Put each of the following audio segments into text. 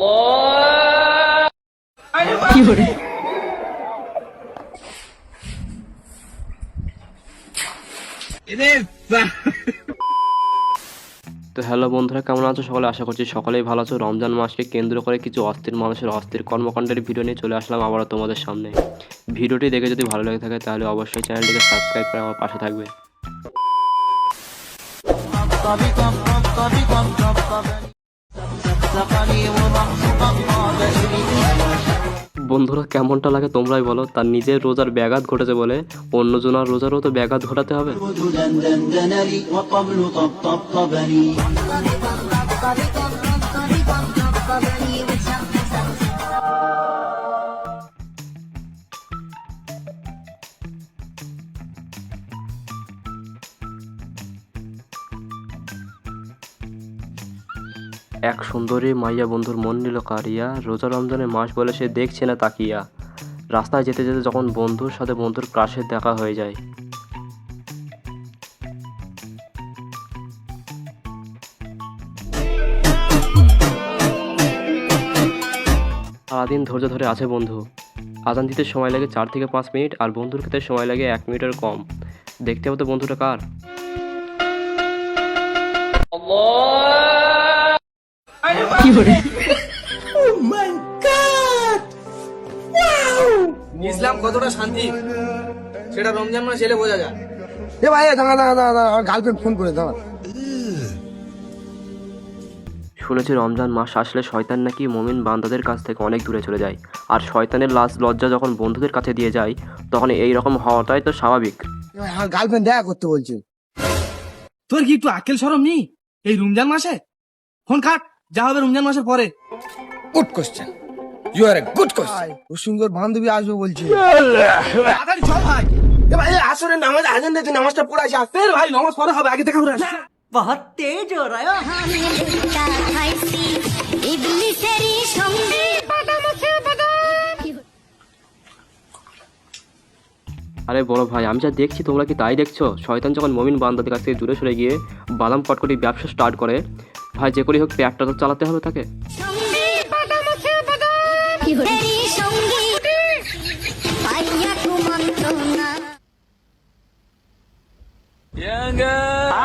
তো হ্যালো বন্ধুরা, কেমন আছো সকলে? আশা করছি সকলেই ভালো আছো। রমজান মাসকে কেন্দ্র করে কিছু অস্থির মানুষের অস্থির কর্মকাণ্ডের ভিডিও নিয়ে চলে আসলাম আবারও তোমাদের সামনে। ভিডিওটি দেখে যদি ভালো লেগে থাকে তাহলে অবশ্যই চ্যানেলটিকে সাবস্ক্রাইব করে আমার পাশে থাকবে। বন্ধুরা, কেমনটা লাগে তোমরাই বলো। তার নিজের রোজার ব্যাঘাত ঘটেছে বলে অন্যজনের রোজারও তো ব্যাঘাত ঘটাতে হবে। এক সুন্দরী মাইয়া বন্ধুর মন নিল কারিয়া, রোজা রমজানের মাস বলে সে দেখছে না তাকিয়া। রাস্তায় যেতে যেতে যখন বন্ধুর সাথে বন্ধুর ক্রাশের দেখা হয়ে যায়। সারাদিন ধৈর্য ধরে আছে বন্ধু। আজান দিতে সময় লাগে 4 থেকে 5 মিনিট, আর বন্ধুর ক্ষেত্রে সময় লাগে 1 মিনিটের কম। দেখতে হবে তো বন্ধুটা কার। ইসলাম কতটা শান্তি সেটা রমজান মাস এলে বোঝা যায়। এ ভাই দাঁড়া গার্লফ্রেন্ড ফোন করে দাঁড়া। শুনেছি রমজান মাস আসলে শয়তান নাকি মুমিন বান্দাদের কাছ থেকে অনেক দূরে চলে যায়, আর শয়তানের লজ্জা যখন বন্ধুদের কাছে দিয়ে যায় তখন এই রকম হওয়াটাই তো স্বাভাবিক। আমার গার্লফ্রেন্ড দেখা করতে বলছে। তোর কি একটু আক্কেল শরম নেই? এই রমজান মাসে ফোন কাট, যা হবে রমজান মাসের পরে। Good question, you are a good question. ও সুন্দর বান্ধবী আসবে বলছে। তাড়াতাড়ি চল ভাই। এ ভাই আসরে নামাজ আজান দিতে নামাজটা পড়ে আসি। ফের ভাই নামাজ পড়া হবে, আগে থেকে ঘুরে আস। बहुत तेज हो रहा है। আরে বড় ভাই, আমি যা দেখছি তোমরা কি তাই দেখছো? শয়তান যখন মুমিন বান্দাদের কাছ থেকে দূরে সরে গিয়ে বাদাম কটকটি ব্যবসা স্টার্ট করে, ভাই যে করেই হোক পেটটা তো চালাতে হবে তাকে।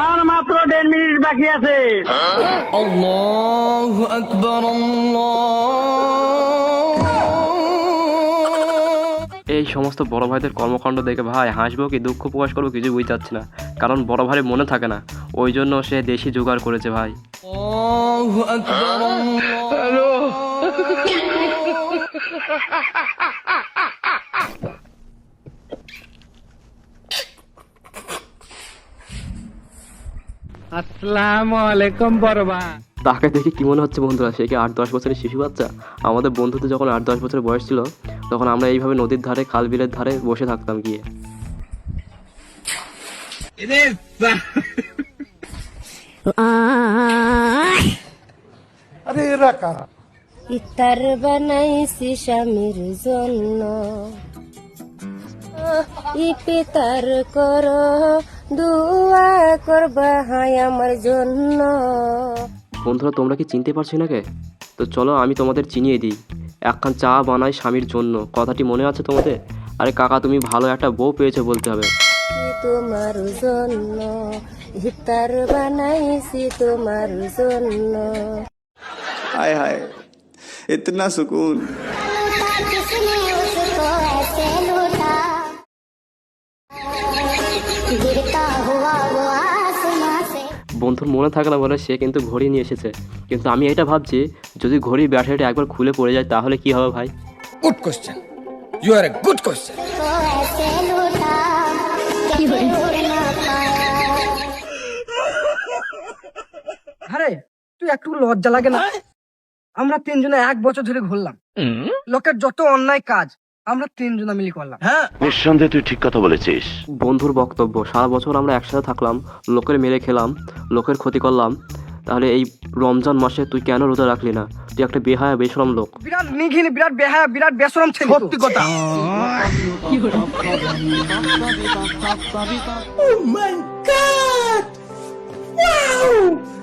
আর মাত্র 10 মিনিট বাকি আছে। আল্লাহু আকবার, এই সমস্ত বড় ভাইদের কর্মকাণ্ড দেখে ভাই হাসবো কি দুঃখ প্রকাশ করবো কিছু বুঝতে পারছি না। কারণ বড় ভাইয়ের মনে থাকে না, ওই জন্য সে দেশি জোগাড় করেছে ভাই। আল্লাহু আকবার। আসসালামু আলাইকুম বড় ভাই। তাকে দেখে কি মনে হচ্ছে বন্ধুরা? সে কি 8-10 বছরের শিশু বাচ্চা? আমাদের বন্ধুদের যখন 8-10 বছরের বয়স ছিল তখন আমরা এইভাবে নদীর ধারে খাল বিলের ধারে বসে থাকতাম গিয়ে। আরে এরা কারা? ইফতার বানাইছি স্বামীর জন্য, ইফতার করো দুয়া করবা হাই আমার জন্য। বন্ধুরা, তোমরা কি চিনতে পারছো না কে? তো চলো আমি তোমাদের চিনিয়ে দিই। একখান চা বানাই স্বামীর জন্য, কথাটি মনে আছে তোমাদের? আরে কাকা, তুমি ভালো একটা বউ পেয়েছো বলতে হবে। তোমার জন্য ইফতার বানাইছি তোমার জন্য। हाय हाय इतना सुकून। বন্ধুর মনে থাকে না বলে সে কিন্তু ঘড়ি নিয়ে এসেছে, কিন্তু আমি এটা ভাবছি যদি ঘড়ির ব্যাটারিটা একবার খুলে পড়ে যায় তাহলে কি হবে ভাই? Good question, you are a good question. আরে তুই একটু লজ্জা লাগে না? আমরা 3 জনে 1 বছর ধরে ঘুরলাম, লোকের যত অন্যায় কাজ আমরা 3 জনে মিলে করলাম। হ্যাঁ, নিঃসন্দেহে তুই ঠিক কথা বলেছিস। বন্ধুর বক্তব্য, সারা বছর আমরা একসাথে থাকলাম, লোকের মেরে খেলাম, লোকের ক্ষতি করলাম, তাহলে এই রমজান মাসে তুই কেন রোজা রাখলি না? তুই একটা বেহায়া বেশরম লোক। বিরাট নিঘিন, বিরাট বেহায়া, বিরাট বেশরম ছেলে। সত্যি কথা। Oh my God! Wow!